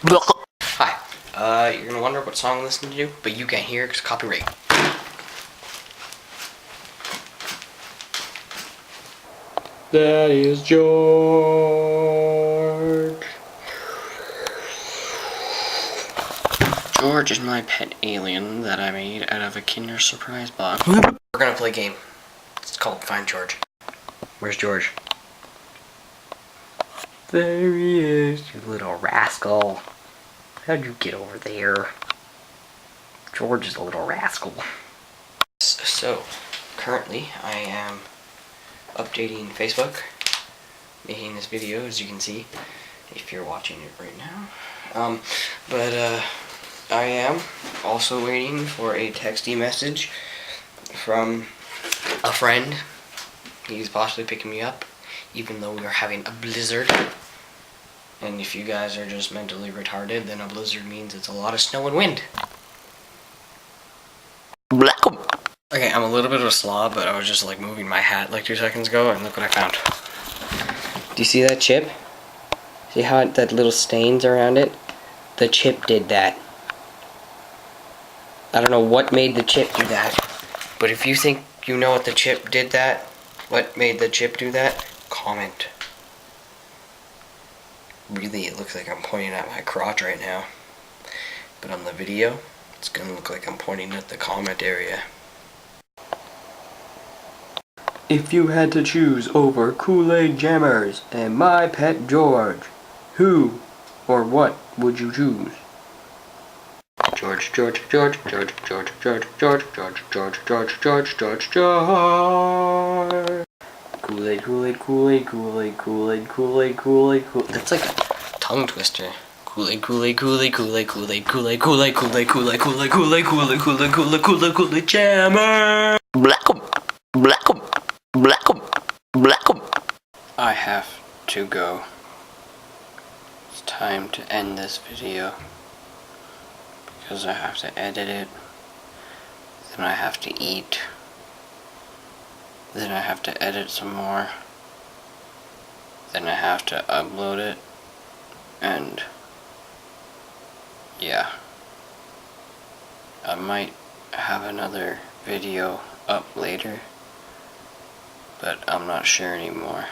Hi. You're gonna wonder what song I'm listening to, but you can't hear because copyright. That is George. George is my pet alien that I made out of a Kinder Surprise box. We're gonna play a game. It's called Find George. Where's George? There he is, you little rascal. How'd you get over there? George is a little rascal. So, currently I am updating Facebook, making this video, as you can see, if you're watching it right now. I am also waiting for a texty message from a friend. He's possibly picking me up, even though we are having a blizzard. And if you guys are just mentally retarded, then a blizzard means it's a lot of snow and wind. Okay, I'm a little bit of a slob, but I was just like moving my hat like 2 seconds ago, and look what I found. Do you see that chip? See how that little stains around it? The chip did that. I don't know what made the chip do that, but if you think you know what the chip did that, what made the chip do that, comment. Really, it looks like I'm pointing at my crotch right now, but on the video, it's gonna look like I'm pointing at the comment area. If you had to choose over Kool-Aid Jammers and My Pet George, who or what would you choose? George. Kool-Aid. That's like a tongue twister. Kool-Aid Jammer. I have to go. It's time to end this video because I have to edit it, then I have to eat, then I have to edit some more, then I have to upload it, and yeah, I might have another video up later, but I'm not sure anymore.